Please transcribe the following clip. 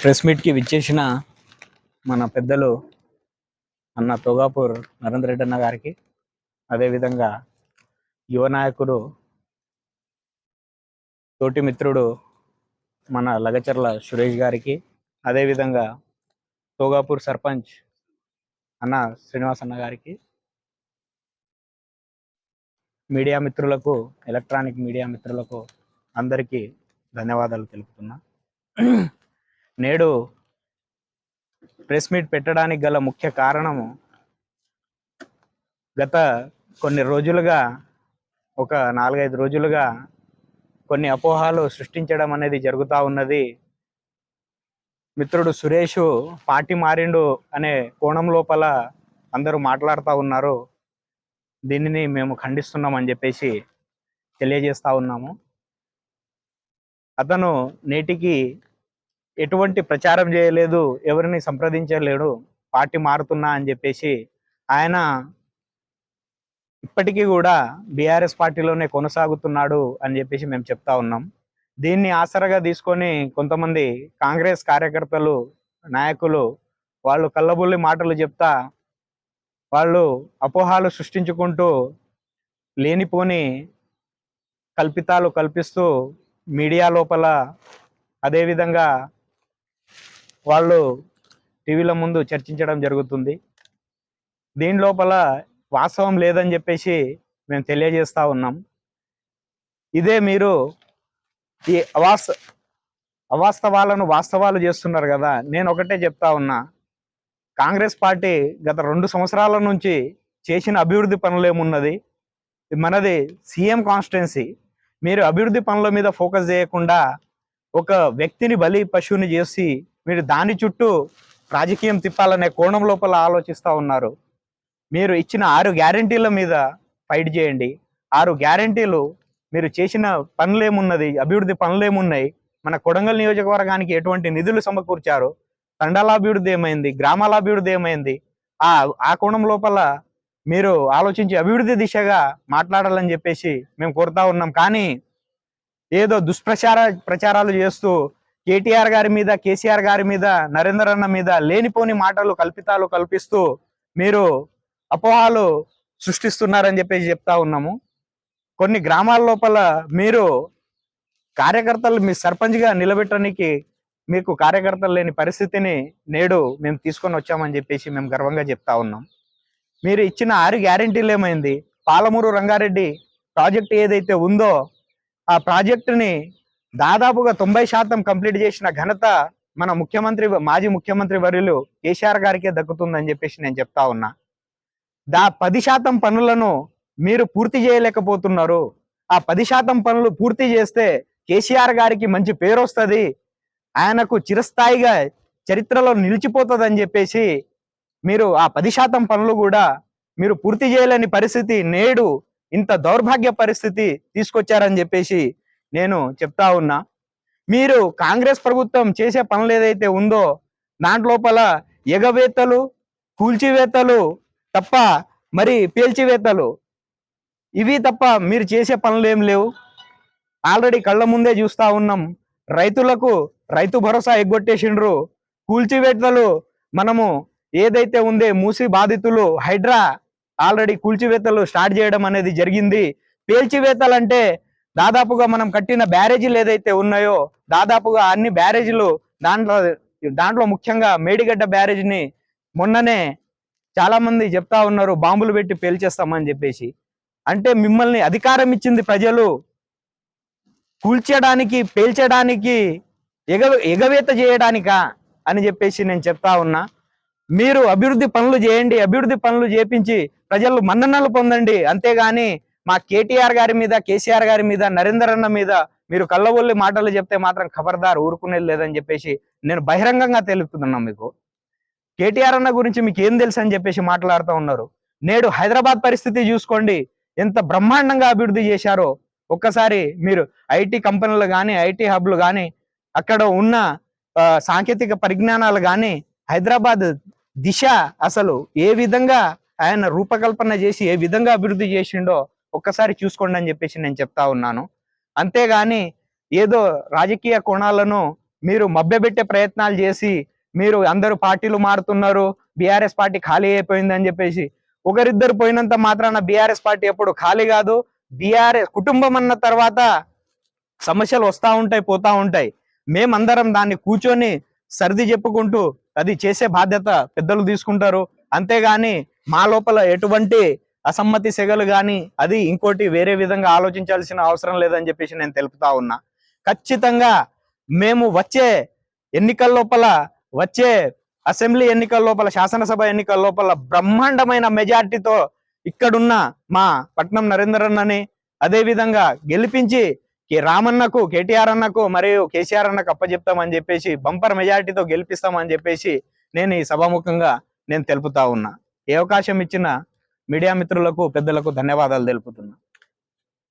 Press మీట్కి విచ్చేసిన మన పెద్దలు అన్న తోగాపూర్ నరేంద్ర రెడ్డి అన్న గారికి, అదేవిధంగా యువ నాయకుడు తోటి మిత్రుడు మన లగచర్ల సురేష్ గారికి, అదేవిధంగా తోగాపూర్ సర్పంచ్ అన్న శ్రీనివాస్ అన్న గారికి, మీడియా మిత్రులకు, ఎలక్ట్రానిక్ మీడియా మిత్రులకు అందరికీ ధన్యవాదాలు తెలుపుతున్నా. నేడు ప్రెస్ మీట్ పెట్టడానికి గల ముఖ్య కారణము, గత కొన్ని రోజులుగా, ఒక 4-5 రోజులుగా కొన్ని అపోహలు సృష్టించడం అనేది జరుగుతూ ఉన్నది. మిత్రుడు సురేష్ పార్టీ మారిండు అనే కోణం లోపల అందరూ మాట్లాడుతూ ఉన్నారు. దీనిని మేము ఖండిస్తున్నామని చెప్పేసి తెలియజేస్తూ ఉన్నాము. అతను నేటికి ఎటువంటి ప్రచారం చేయలేదు, ఎవరిని సంప్రదించలేడు, పార్టీ మారుతున్నా అని చెప్పేసి. ఆయన ఇప్పటికీ కూడా బీఆర్ఎస్ పార్టీలోనే కొనసాగుతున్నాడు అని చెప్పేసి మేము చెప్తా ఉన్నాం. దీన్ని ఆసరగా తీసుకొని కొంతమంది కాంగ్రెస్ కార్యకర్తలు, నాయకులు వాళ్ళు కళ్ళబుల్లి మాటలు చెప్తా, వాళ్ళు అపోహాలు సృష్టించుకుంటూ లేనిపోని కల్పితాలు కల్పిస్తూ మీడియా లోపల, అదేవిధంగా వాళ్ళు టీవీల ముందు చర్చించడం జరుగుతుంది. దీని లోపల వాస్తవం లేదని చెప్పేసి మేము తెలియజేస్తూ ఉన్నాం. ఇదే మీరు ఈ అవాస్తవాలను వాస్తవాలు చేస్తున్నారు కదా. నేను ఒకటే చెప్తా ఉన్నా, కాంగ్రెస్ పార్టీ గత 2 సంవత్సరాల నుంచి చేసిన అభివృద్ధి పనులు ఏమున్నది? మనది సీఎం కాన్స్టిట్యున్సీ. మీరు అభివృద్ధి పనుల మీద ఫోకస్ చేయకుండా ఒక వ్యక్తిని బలి పశువుని చేసి మీరు దాని చుట్టూ రాజకీయం తిప్పాలనే కోణం లోపల ఆలోచిస్తూ ఉన్నారు. మీరు ఇచ్చిన 6 గ్యారెంటీల మీద ఫైట్ చేయండి. 6 గ్యారెంటీలు మీరు చేసిన పనులు ఏమున్నది, అభివృద్ధి పనులు ఏమున్నాయి, మన కొడంగల్ నియోజకవర్గానికి ఎటువంటి నిధులు సమకూర్చారు, తండాల అభివృద్ధి ఏమైంది, గ్రామాల అభివృద్ధి ఏమైంది, ఆ కోణం లోపల మీరు ఆలోచించి అభివృద్ధి దిశగా మాట్లాడాలని చెప్పేసి మేము కోరుతా ఉన్నాం. కానీ ఏదో ప్రచారాలు చేస్తూ కేటీఆర్ గారి మీద, కేసీఆర్ గారి మీద, నరేందర్ అన్న మీద లేనిపోని మాటలు కల్పితాలు కల్పిస్తూ మీరు అపోహాలు సృష్టిస్తున్నారని చెప్పేసి చెప్తా ఉన్నాము. కొన్ని గ్రామాల లోపల మీరు కార్యకర్తలు, మీ సర్పంచ్గా నిలబెట్టడానికి మీకు కార్యకర్తలు లేని పరిస్థితిని నేడు మేము తీసుకొని వచ్చామని చెప్పేసి మేము గర్వంగా చెప్తా ఉన్నాం. మీరు ఇచ్చిన 6 గ్యారెంటీలు ఏమైంది? పాలమూరు రంగారెడ్డి ప్రాజెక్ట్ ఏదైతే ఉందో ఆ ప్రాజెక్టుని దాదాపుగా 90% కంప్లీట్ చేసిన ఘనత మన మాజీ ముఖ్యమంత్రి వర్యులు కేసీఆర్ గారికే దక్కుతుందని చెప్పేసి నేను చెప్తా ఉన్నా. 10% పనులను మీరు పూర్తి చేయలేకపోతున్నారు. ఆ 10% పనులు పూర్తి చేస్తే కేసీఆర్ గారికి మంచి పేరు వస్తుంది, ఆయనకు చిరస్థాయిగా చరిత్రలో నిలిచిపోతుంది అని చెప్పేసి మీరు ఆ 10% పనులు కూడా మీరు పూర్తి చేయలేని పరిస్థితి, నేడు ఇంత దౌర్భాగ్య పరిస్థితి తీసుకొచ్చారని చెప్పేసి నేను చెప్తా ఉన్నా. మీరు కాంగ్రెస్ ప్రభుత్వం చేసే పనులు ఏదైతే ఉందో దాంట్లోపల ఎగవేతలు, కూల్చివేతలు తప్ప, మరి పేల్చివేతలు, ఇవి తప్ప మీరు చేసే పనులు ఏం లేవు. ఆల్రెడీ కళ్ళ ముందే చూస్తా ఉన్నాం. రైతులకు రైతు భరోసా ఎగ్గొట్టేసిండ్రు. కూల్చివేతలు మనము ఏదైతే ఉందే మూసి బాధితులు హైడ్రా ఆల్రెడీ కూల్చివేతలు స్టార్ట్ చేయడం అనేది జరిగింది. పేల్చివేతలు అంటే దాదాపుగా మనం కట్టిన బ్యారేజీలు ఏదైతే ఉన్నాయో దాదాపుగా అన్ని బ్యారేజీలు, దాంట్లో ముఖ్యంగా మేడిగడ్డ బ్యారేజ్ని మొన్ననే చాలా మంది చెప్తా ఉన్నారు బాంబులు పెట్టి పేల్చేస్తామని చెప్పేసి. అంటే మిమ్మల్ని అధికారం ఇచ్చింది ప్రజలు, కూల్చడానికి, పేల్చడానికి, ఎగవేత చేయడానికా అని చెప్పేసి నేను చెప్తా ఉన్నా. మీరు అభివృద్ధి పనులు చేయండి, అభివృద్ధి పనులు చేపించి ప్రజలు మన్ననలు పొందండి. అంతేగాని మా కేటీఆర్ గారి మీద, కేసీఆర్ గారి మీద, నరేందర్ అన్న మీద మీరు కళ్ళబొల్లి మాటలు చెప్తే మాత్రం ఖబర్దార్ ఊరుకునేది లేదని చెప్పేసి నేను బహిరంగంగా తెలుపుతున్నాను. మీకు కేటీఆర్ అన్న గురించి మీకు ఏం తెలుసు అని చెప్పేసి మాట్లాడుతూ ఉన్నారు. నేడు హైదరాబాద్ పరిస్థితి చూసుకోండి, ఎంత బ్రహ్మాండంగా అభివృద్ధి చేశారో. ఒక్కసారి మీరు ఐటీ కంపెనీలు కానీ, ఐటీ హబ్లు కానీ, అక్కడ ఉన్న సాంకేతిక పరిజ్ఞానాలు కానీ, హైదరాబాద్ దిశ అసలు ఏ విధంగా ఆయన రూపకల్పన చేసి ఏ విధంగా అభివృద్ధి చేసిండో ఒక్కసారి చూసుకోండి అని చెప్పేసి నేను చెప్తా ఉన్నాను. అంతేగాని ఏదో రాజకీయ కోణాలను మీరు మభ్యపెట్టే ప్రయత్నాలు చేసి మీరు అందరూ పార్టీలు మారుతున్నారు, బీఆర్ఎస్ పార్టీ ఖాళీ అయిపోయింది అని చెప్పేసి. ఒకరిద్దరు పోయినంత మాత్రాన బీఆర్ఎస్ పార్టీ ఎప్పుడు ఖాళీ కాదు. బీఆర్ఎస్ కుటుంబం అన్న తర్వాత సమస్యలు వస్తూ ఉంటాయి, పోతా ఉంటాయి. మేమందరం దాన్ని కూర్చొని సర్ది చెప్పుకుంటూ అది చేసే బాధ్యత పెద్దలు తీసుకుంటారు. అంతేగాని మా లోపల ఎటువంటి అసమ్మతి సెగలు కానీ అది ఇంకోటి వేరే విధంగా ఆలోచించాల్సిన అవసరం లేదని చెప్పేసి నేను తెలుపుతా ఉన్నా. ఖచ్చితంగా మేము వచ్చే ఎన్నికల లోపల, వచ్చే అసెంబ్లీ ఎన్నికల లోపల, శాసనసభ ఎన్నికల లోపల బ్రహ్మాండమైన మెజార్టీతో ఇక్కడున్న మా పట్నం నరేందర్ అన్నని అదే విధంగా గెలిపించి రామన్నకు, కేటీఆర్ అన్నకు మరియు కేసీఆర్ అన్నకు అప్పచెప్తామని చెప్పేసి, బంపర్ మెజారిటీతో గెలిపిస్తామని చెప్పేసి నేను ఈ సభాముఖంగా నేను తెలుపుతా ఉన్నా. ఏ అవకాశం ఇచ్చిన మీడియా మిత్రులకు, పెద్దలకు ధన్యవాదాలు తెలుపుతున్నా.